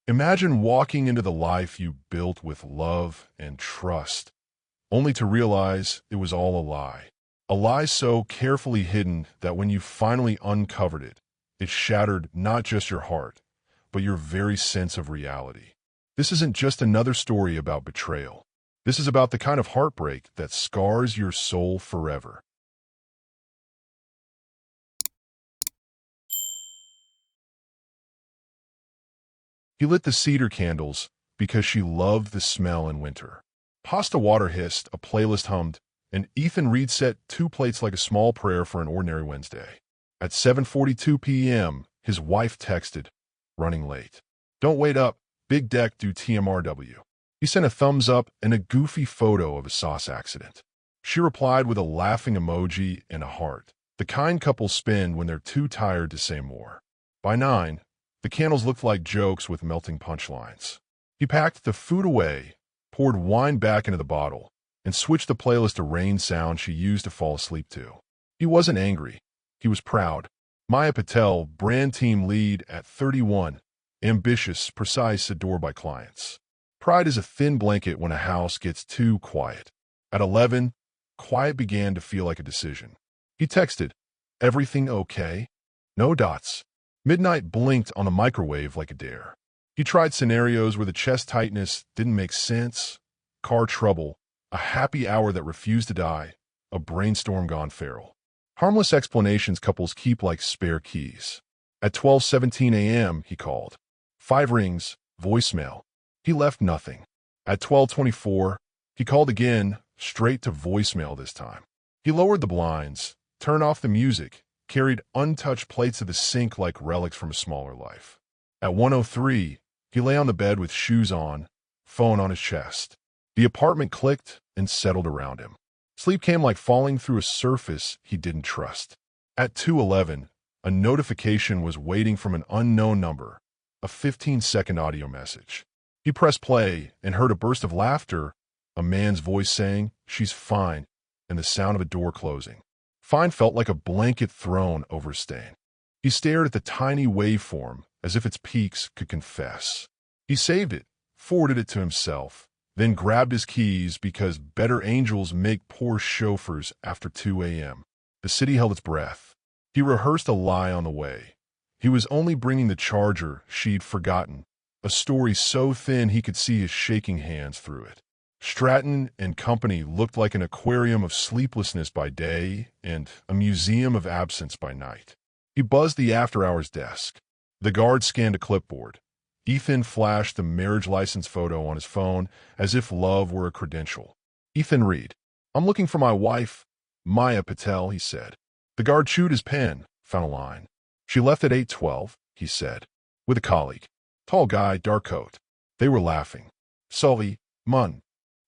Imagine walking into the life you built with love and trust, only to realize it was all a lie. A lie so carefully hidden that when you finally uncovered it, it shattered not just your heart, but your very sense of reality. This isn't just another story about betrayal. This is about the kind of heartbreak that scars your soul forever. He lit the cedar candles because she loved the smell in winter. Pasta water hissed, a playlist hummed, and Ethan Reed set two plates like a small prayer for an ordinary Wednesday. At 7:42 p.m., his wife texted, running late. Don't wait up, big deck due TMRW. He sent a thumbs up and a goofy photo of a sauce accident. She replied with a laughing emoji and a heart, the kind couples spend when they're too tired to say more. By 9, the candles looked like jokes with melting punchlines. He packed the food away, poured wine back into the bottle, and switched the playlist to rain sound she used to fall asleep to. He wasn't angry. He was proud. Maya Patel, brand team lead at 31, ambitious, precise, adored by clients. Pride is a thin blanket when a house gets too quiet. At 11, quiet began to feel like a decision. He texted, "Everything okay?" No dots. Midnight blinked on a microwave like a dare. He tried scenarios where the chest tightness didn't make sense, car trouble, a happy hour that refused to die, a brainstorm gone feral. Harmless explanations couples keep like spare keys. At 12:17 a.m., he called. 5 rings, voicemail. He left nothing. At 12:24, he called again, straight to voicemail this time. He lowered the blinds, turned off the music, carried untouched plates to the sink like relics from a smaller life. At 1:03, he lay on the bed with shoes on, phone on his chest. The apartment clicked and settled around him. Sleep came like falling through a surface he didn't trust. At 2:11, a notification was waiting from an unknown number, a 15-second audio message. He pressed play and heard a burst of laughter, a man's voice saying, "She's fine," and the sound of a door closing. Fine felt like a blanket thrown over a stain. He stared at the tiny waveform as if its peaks could confess. He saved it, forwarded it to himself, then grabbed his keys because better angels make poor chauffeurs after 2 a.m. The city held its breath. He rehearsed a lie on the way. He was only bringing the charger she'd forgotten, a story so thin he could see his shaking hands through it. Stratton and Company looked like an aquarium of sleeplessness by day and a museum of absence by night. He buzzed the after-hours desk. The guard scanned a clipboard. Ethan flashed the marriage license photo on his phone as if love were a credential. Ethan Reed. "I'm looking for my wife, Maya Patel," he said. The guard chewed his pen, found a line. "She left at 8:12, he said, with a colleague. Tall guy, dark coat. They were laughing. Sully, Munn.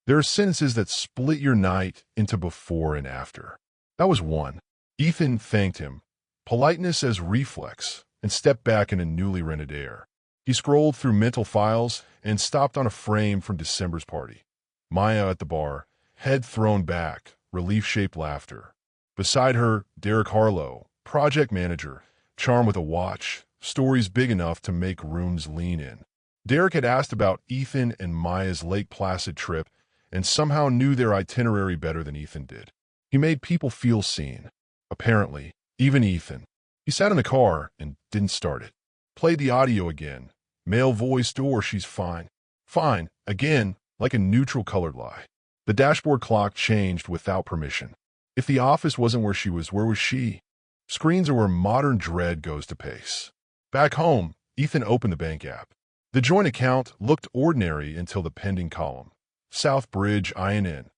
There are sentences that split your night into before and after. That was one. Ethan thanked him, politeness as reflex, and stepped back in a newly rented air. He scrolled through mental files and stopped on a frame from December's party. Maya at the bar, head thrown back, relief-shaped laughter. Beside her, Derek Harlow, project manager, charm with a watch, stories big enough to make rooms lean in. Derek had asked about Ethan and Maya's Lake Placid trip and somehow knew their itinerary better than Ethan did. He made people feel seen. Apparently, even Ethan. He sat in the car and didn't start it. Played the audio again. Male voice door, "She's fine." Fine, again, like a neutral-colored lie. The dashboard clock changed without permission. If the office wasn't where she was, where was she? Screens are where modern dread goes to pace. Back home, Ethan opened the bank app. The joint account looked ordinary until the pending column. Southbridge INN.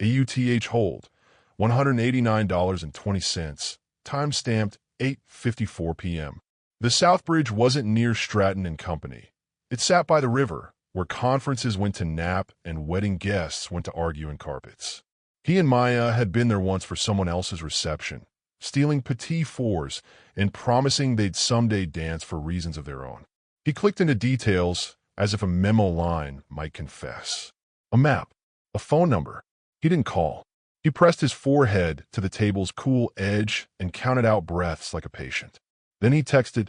AUTH hold. $189.20. Time-stamped 8:54 p.m. The Southbridge wasn't near Stratton and Company. It sat by the river, where conferences went to nap and wedding guests went to argue in carpets. He and Maya had been there once for someone else's reception, stealing petit fours and promising they'd someday dance for reasons of their own. He clicked into details as if a memo line might confess. A map, a phone number. He didn't call. He pressed his forehead to the table's cool edge and counted out breaths like a patient. Then he texted,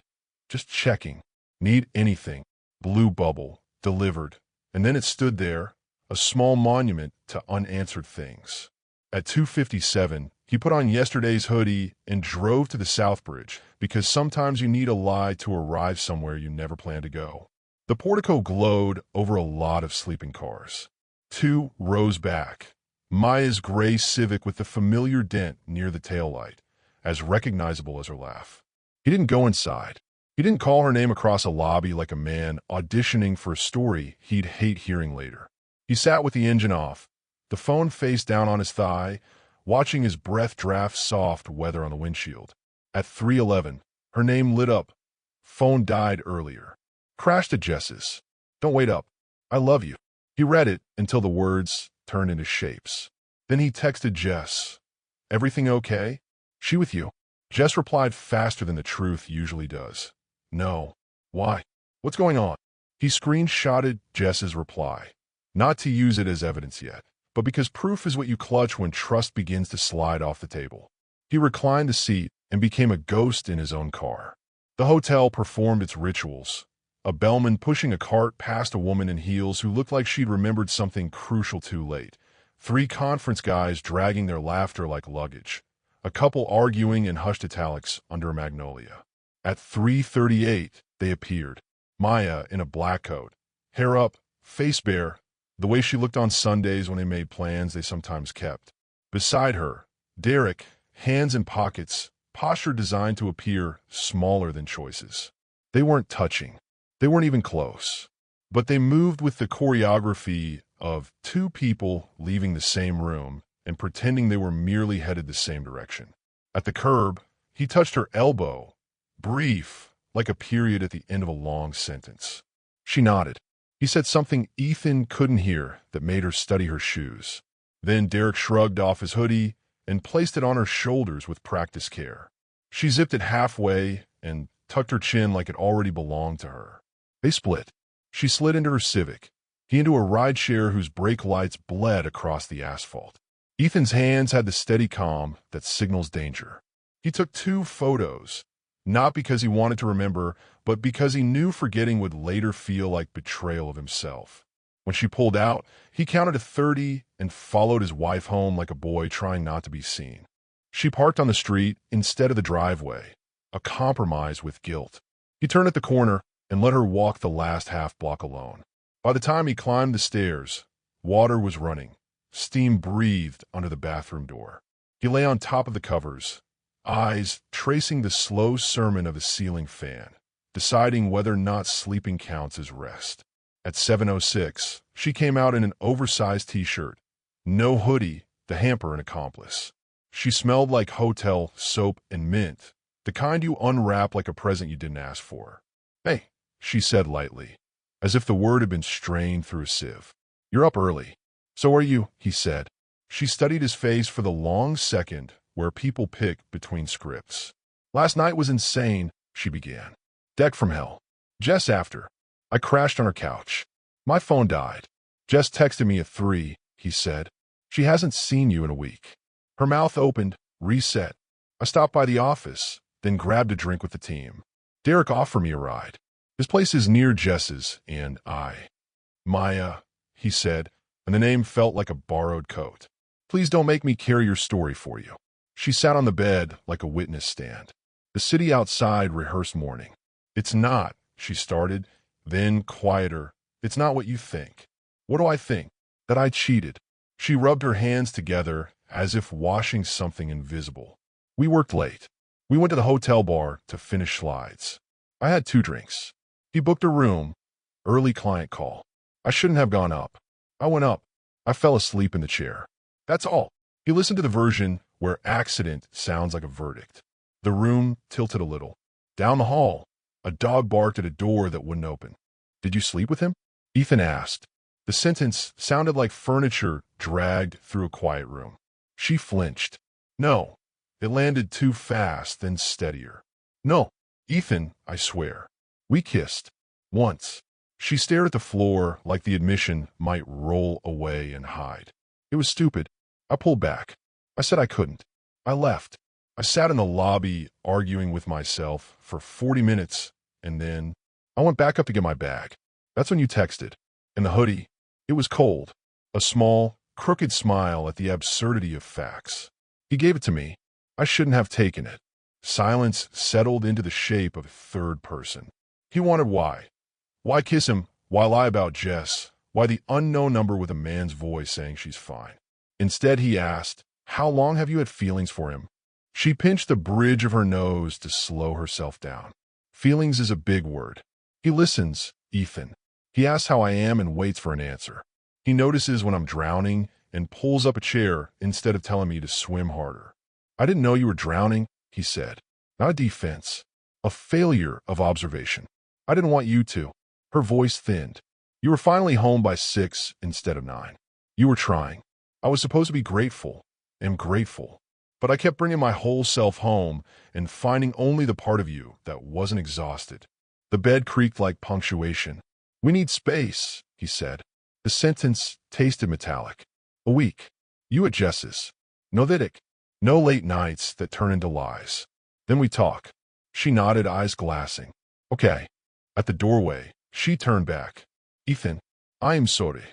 "Just checking. Need anything. Blue bubble, delivered, and then it stood there, a small monument to unanswered things. At 2:57, he put on yesterday's hoodie and drove to the South Bridge, because sometimes you need a lie to arrive somewhere you never planned to go. The portico glowed over a lot of sleeping cars. 2 rows back, Maya's gray Civic with the familiar dent near the taillight, as recognizable as her laugh. He didn't go inside. He didn't call her name across a lobby like a man auditioning for a story he'd hate hearing later. He sat with the engine off, the phone face down on his thigh, watching his breath draft soft weather on the windshield. At 3:11, her name lit up. Phone died earlier. Crashed at Jess's. Don't wait up. I love you. He read it until the words turned into shapes. Then he texted Jess. Everything okay? She with you? Jess replied faster than the truth usually does. No. Why? What's going on? He screenshotted Jess's reply. Not to use it as evidence yet, but because proof is what you clutch when trust begins to slide off the table. He reclined the seat and became a ghost in his own car. The hotel performed its rituals. A bellman pushing a cart past a woman in heels who looked like she'd remembered something crucial too late. 3 conference guys dragging their laughter like luggage. A couple arguing in hushed italics under a magnolia. At 3:38, they appeared. Maya in a black coat, hair up, face bare, the way she looked on Sundays when they made plans they sometimes kept. Beside her, Derek, hands in pockets, posture designed to appear smaller than choices. They weren't touching. They weren't even close. But they moved with the choreography of 2 people leaving the same room and pretending they were merely headed the same direction. At the curb, he touched her elbow, brief, like a period at the end of a long sentence. She nodded. He said something Ethan couldn't hear that made her study her shoes. Then Derek shrugged off his hoodie and placed it on her shoulders with practiced care. She zipped it halfway and tucked her chin like it already belonged to her. They split. She slid into her Civic, he into a rideshare whose brake lights bled across the asphalt. Ethan's hands had the steady calm that signals danger. He took 2 photos, not because he wanted to remember, but because he knew forgetting would later feel like betrayal of himself. When she pulled out, he counted to 30 and followed his wife home like a boy trying not to be seen. She parked on the street instead of the driveway, a compromise with guilt. He turned at the corner and let her walk the last half block alone. By the time he climbed the stairs, water was running. Steam breathed under the bathroom door. He lay on top of the covers, eyes tracing the slow sermon of a ceiling fan, deciding whether or not sleeping counts as rest. At 7:06, she came out in an oversized t-shirt, no hoodie, the hamper an accomplice. She smelled like hotel soap and mint, the kind you unwrap like a present you didn't ask for. Hey, she said lightly, as if the word had been strained through a sieve. You're up early. So are you, he said. She studied his face for the long second where people pick between scripts. Last night was insane, she began. Deck from hell. Jess after. I crashed on her couch. My phone died. Jess texted me at 3, he said. She hasn't seen you in a week. Her mouth opened, reset. I stopped by the office, then grabbed a drink with the team. Derek offered me a ride. His place is near Jess's, and Maya, he said, and the name felt like a borrowed coat. Please don't make me carry your story for you. She sat on the bed like a witness stand. The city outside rehearsed mourning. It's not, she started, then quieter. It's not what you think. What do I think? That I cheated. She rubbed her hands together as if washing something invisible. We worked late. We went to the hotel bar to finish slides. I had 2 drinks. He booked a room. Early client call. I shouldn't have gone up. I went up. I fell asleep in the chair. That's all. He listened to the version where accident sounds like a verdict. The room tilted a little. Down the hall, a dog barked at a door that wouldn't open. Did you sleep with him? Ethan asked. The sentence sounded like furniture dragged through a quiet room. She flinched. No. It landed too fast, then steadier. No, Ethan, I swear. We kissed. Once. She stared at the floor like the admission might roll away and hide. It was stupid. I pulled back. I said I couldn't. I left. I sat in the lobby arguing with myself for 40 minutes, and then I went back up to get my bag. That's when you texted. And the hoodie. It was cold. A small, crooked smile at the absurdity of facts. He gave it to me. I shouldn't have taken it. Silence settled into the shape of a third person. He wanted why. Why kiss him? Why lie about Jess? Why the unknown number with a man's voice saying she's fine? Instead, he asked, how long have you had feelings for him? She pinched the bridge of her nose to slow herself down. Feelings is a big word. He listens, Ethan. He asks how I am and waits for an answer. He notices when I'm drowning and pulls up a chair instead of telling me to swim harder. I didn't know you were drowning, he said. Not a defense. A failure of observation. I didn't want you to. Her voice thinned. You were finally home by 6 instead of 9. You were trying. I was supposed to be grateful. Am grateful. But I kept bringing my whole self home and finding only the part of you that wasn't exhausted. The bed creaked like punctuation. We need space, he said. The sentence tasted metallic. A week. You at Jess's. No Vidic. No late nights that turn into lies. Then we talk. She nodded, eyes glassing. Okay. At the doorway, she turned back. Ethan, I am sorry.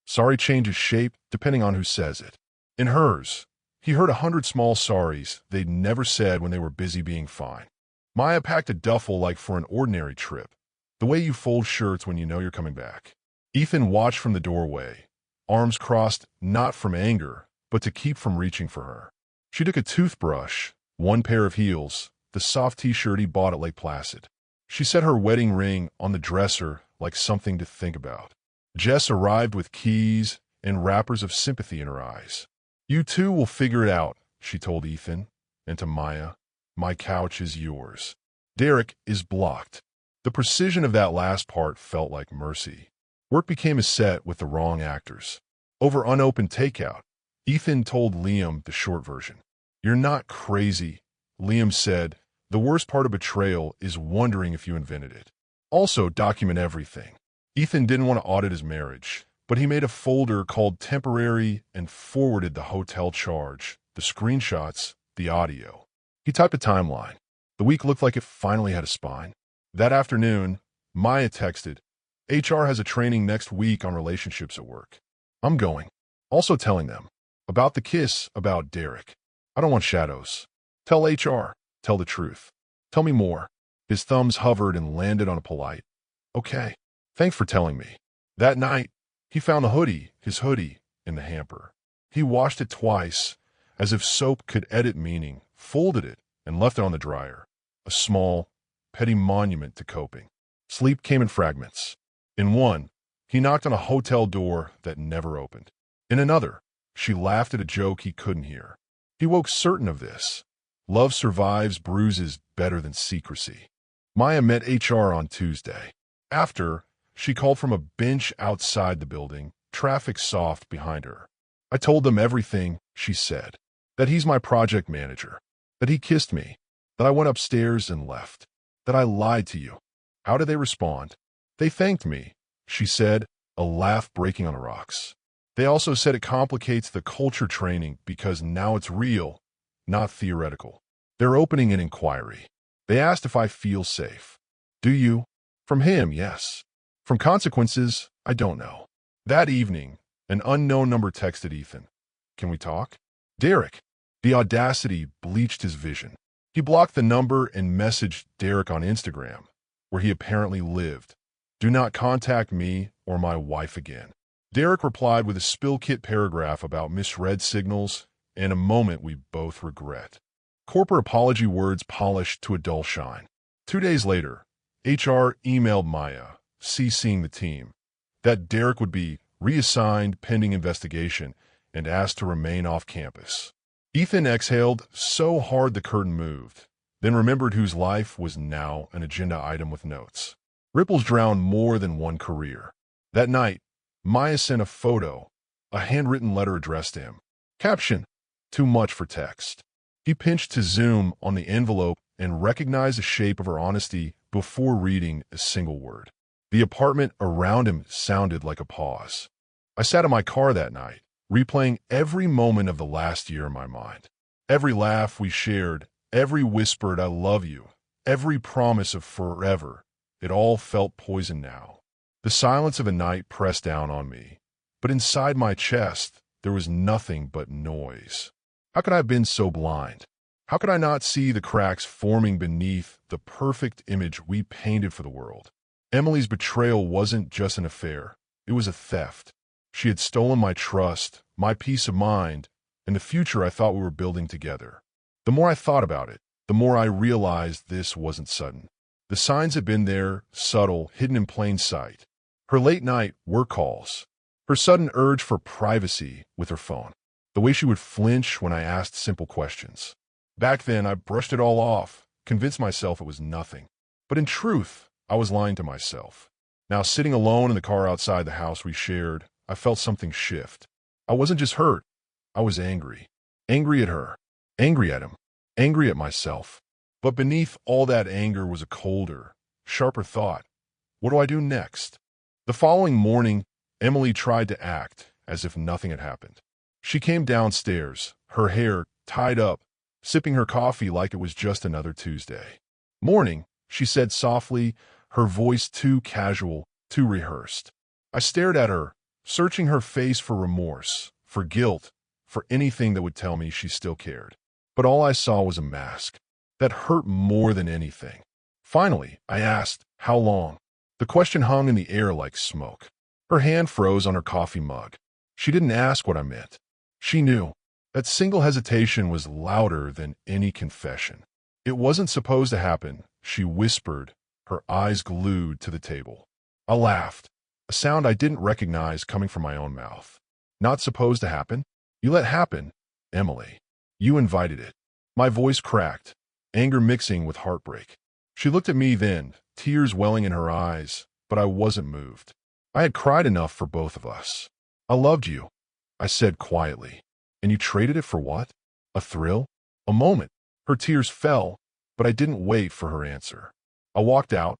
Sorry changes shape depending on who says it. In hers, he heard 100 small sorries they'd never said when they were busy being fine. Maya packed a duffel like for an ordinary trip. The way you fold shirts when you know you're coming back. Ethan watched from the doorway, arms crossed not from anger, but to keep from reaching for her. She took a toothbrush, one pair of heels, the soft t-shirt he bought at Lake Placid. She set her wedding ring on the dresser like something to think about. Jess arrived with keys and wrappers of sympathy in her eyes. You two will figure it out, she told Ethan, and to Maya, my couch is yours. Derek is blocked. The precision of that last part felt like mercy. Work became a set with the wrong actors. Over unopened takeout, Ethan told Liam the short version. You're not crazy, Liam said. The worst part of betrayal is wondering if you invented it. Also, document everything. Ethan didn't want to audit his marriage, but he made a folder called Temporary and forwarded the hotel charge, the screenshots, the audio. He typed a timeline. The week looked like it finally had a spine. That afternoon, Maya texted, HR has a training next week on relationships at work. I'm going. Also telling them. About the kiss, about Derek. I don't want shadows. Tell HR. Tell the truth. Tell me more. His thumbs hovered and landed on a polite. Okay. Thanks for telling me. That night, he found his hoodie, in the hamper. He washed it twice, as if soap could edit meaning, folded it, and left it on the dryer. A small, petty monument to coping. Sleep came in fragments. In one, he knocked on a hotel door that never opened. In another, she laughed at a joke he couldn't hear. He woke certain of this. Love survives bruises better than secrecy. Maya met HR on Tuesday. After, she called from a bench outside the building, traffic soft behind her. I told them everything, she said. That he's my project manager. That he kissed me. That I went upstairs and left. That I lied to you. How did they respond? They thanked me, she said, a laugh breaking on the rocks. They also said it complicates the culture training because now it's real, not theoretical. They're opening an inquiry. They asked if I feel safe. Do you? From him, yes. From consequences, I don't know. That evening, an unknown number texted Ethan. Can we talk? Derek. The audacity bleached his vision. He blocked the number and messaged Derek on Instagram, where he apparently lived. Do not contact me or my wife again. Derek replied with a spill kit paragraph about misread signals and a moment we both regret. Corporate apology words polished to a dull shine. 2 days later, HR emailed Maya, CCing the team, that Derek would be reassigned pending investigation and asked to remain off campus. Ethan exhaled so hard the curtain moved, then remembered whose life was now an agenda item with notes. Ripples drown more than one career. That night, Maya sent a photo, a handwritten letter addressed to him. Caption, too much for text. He pinched to zoom on the envelope and recognized the shape of her honesty before reading a single word. The apartment around him sounded like a pause. I sat in my car that night, replaying every moment of the last year in my mind. Every laugh we shared, every whispered I love you, every promise of forever. It all felt poison now. The silence of a night pressed down on me, but inside my chest, there was nothing but noise. How could I have been so blind? How could I not see the cracks forming beneath the perfect image we painted for the world? Emily's betrayal wasn't just an affair. It was a theft. She had stolen my trust, my peace of mind, and the future I thought we were building together. The more I thought about it, the more I realized this wasn't sudden. The signs had been there, subtle, hidden in plain sight. Her late-night work calls, her sudden urge for privacy with her phone, the way she would flinch when I asked simple questions. Back then, I brushed it all off, convinced myself it was nothing. But in truth, I was lying to myself. Now, sitting alone in the car outside the house we shared, I felt something shift. I wasn't just hurt. I was angry. Angry at her. Angry at him. Angry at myself. But beneath all that anger was a colder, sharper thought. What do I do next? The following morning, Emily tried to act as if nothing had happened. She came downstairs, her hair tied up, sipping her coffee like it was just another Tuesday. "Morning," she said softly, her voice too casual, too rehearsed. I stared at her, searching her face for remorse, for guilt, for anything that would tell me she still cared. But all I saw was a mask that hurt more than anything. Finally, I asked, "How long?" The question hung in the air like smoke. Her hand froze on her coffee mug. She didn't ask what I meant. She knew. That single hesitation was louder than any confession. It wasn't supposed to happen, she whispered, her eyes glued to the table. I laughed, a sound I didn't recognize coming from my own mouth. "Not supposed to happen? You let happen, Emily. You invited it." My voice cracked, anger mixing with heartbreak. She looked at me then, tears welling in her eyes, but I wasn't moved. I had cried enough for both of us. "I loved you," I said quietly. "And you traded it for what? A thrill? A moment?" Her tears fell, but I didn't wait for her answer. I walked out,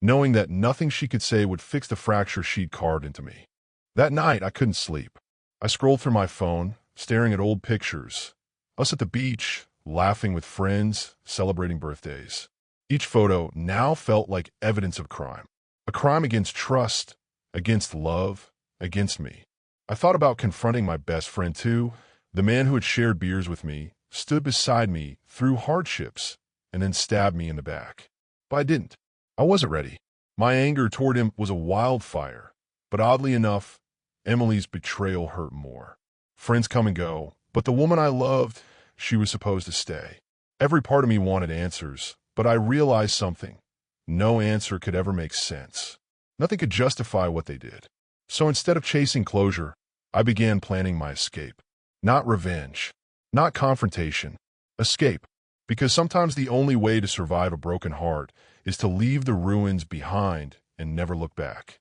knowing that nothing she could say would fix the fracture she'd carved into me. That night, I couldn't sleep. I scrolled through my phone, staring at old pictures. Us at the beach, laughing with friends, celebrating birthdays. Each photo now felt like evidence of crime. A crime against trust, against love, against me. I thought about confronting my best friend too, the man who had shared beers with me, stood beside me through hardships, and then stabbed me in the back. But I didn't. I wasn't ready. My anger toward him was a wildfire, but oddly enough, Emily's betrayal hurt more. Friends come and go, but the woman I loved, she was supposed to stay. Every part of me wanted answers, but I realized something. No answer could ever make sense. Nothing could justify what they did. So instead of chasing closure, I began planning my escape. Not revenge, not confrontation, escape. Because sometimes the only way to survive a broken heart is to leave the ruins behind and never look back.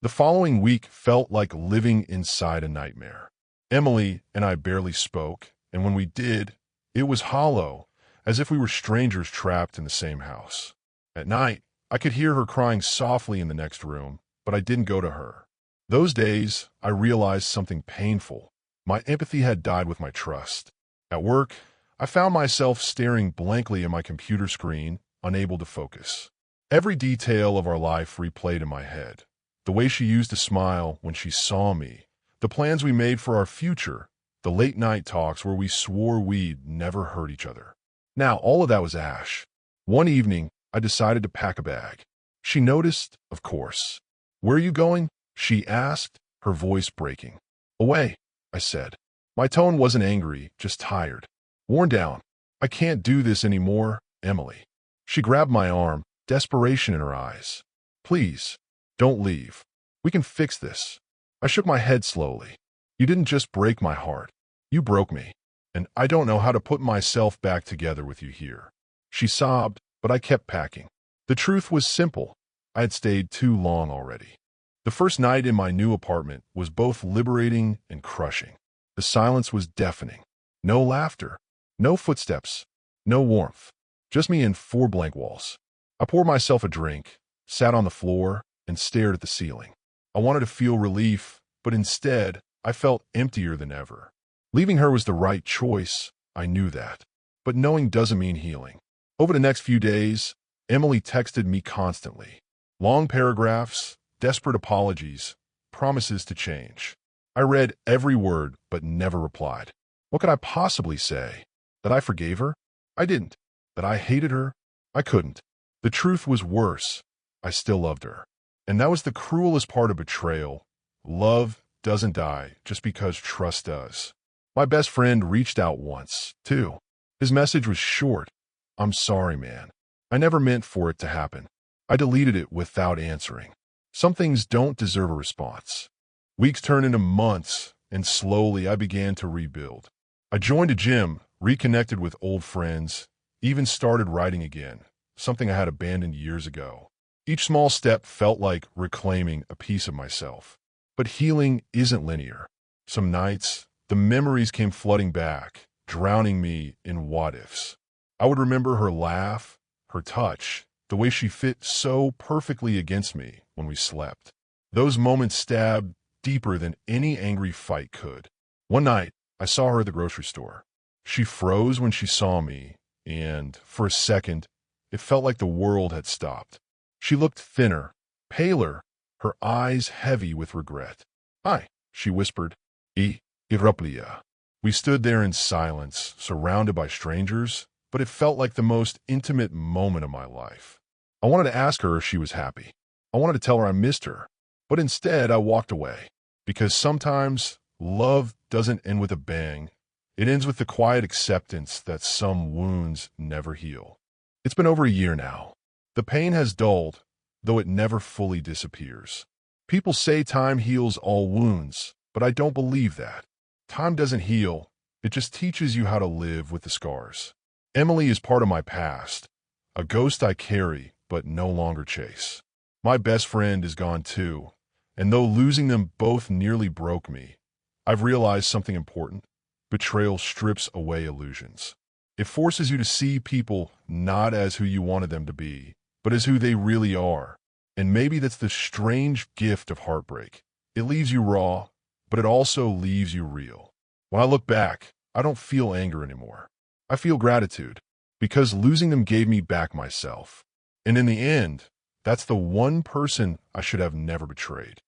The following week felt like living inside a nightmare. Emily and I barely spoke, and when we did, it was hollow, as if we were strangers trapped in the same house. At night, I could hear her crying softly in the next room, but I didn't go to her. Those days, I realized something painful. My empathy had died with my trust. At work, I found myself staring blankly at my computer screen, unable to focus. Every detail of our life replayed in my head. The way she used to smile when she saw me, the plans we made for our future, the late-night talks where we swore we'd never hurt each other. Now, all of that was ash. One evening, I decided to pack a bag. She noticed, of course. "Where are you going?" she asked, her voice breaking. "Away," I said. My tone wasn't angry, just tired. Worn down. "I can't do this anymore, Emily." She grabbed my arm, desperation in her eyes. "Please, don't leave. We can fix this." I shook my head slowly. "You didn't just break my heart. You broke me. And I don't know how to put myself back together with you here." She sobbed, but I kept packing. The truth was simple. I had stayed too long already. The first night in my new apartment was both liberating and crushing. The silence was deafening. No laughter. No footsteps. No warmth. Just me and four blank walls. I poured myself a drink, sat on the floor, and stared at the ceiling. I wanted to feel relief, but instead, I felt emptier than ever. Leaving her was the right choice, I knew that. But knowing doesn't mean healing. Over the next few days, Emily texted me constantly. Long paragraphs, desperate apologies, promises to change. I read every word but never replied. What could I possibly say? That I forgave her? I didn't. That I hated her? I couldn't. The truth was worse. I still loved her. And that was the cruelest part of betrayal. Love doesn't die just because trust does. My best friend reached out once, too. His message was short. I'm sorry, man. I never meant for it to happen. I deleted it without answering. Some things don't deserve a response. Weeks turned into months, and slowly I began to rebuild. I joined a gym, reconnected with old friends, even started writing again, something I had abandoned years ago. Each small step felt like reclaiming a piece of myself. But healing isn't linear. Some nights, the memories came flooding back, drowning me in what-ifs. I would remember her laugh, her touch, the way she fit so perfectly against me when we slept. Those moments stabbed deeper than any angry fight could. One night, I saw her at the grocery store. She froze when she saw me, and for a second, it felt like the world had stopped. She looked thinner, paler, her eyes heavy with regret. "Hi," she whispered. Iruplia. We stood there in silence, surrounded by strangers, but it felt like the most intimate moment of my life. I wanted to ask her if she was happy. I wanted to tell her I missed her, but instead I walked away. Because sometimes love doesn't end with a bang. It ends with the quiet acceptance that some wounds never heal. It's been over a year now. The pain has dulled, though it never fully disappears. People say time heals all wounds, but I don't believe that. Time doesn't heal. It just teaches you how to live with the scars. Emily is part of my past, a ghost I carry but no longer chase. My best friend is gone too, and though losing them both nearly broke me, I've realized something important. Betrayal strips away illusions. It forces you to see people not as who you wanted them to be, but as who they really are. And maybe that's the strange gift of heartbreak. It leaves you raw, but it also leaves you real. When I look back, I don't feel anger anymore. I feel gratitude, because losing them gave me back myself. And in the end, that's the one person I should have never betrayed.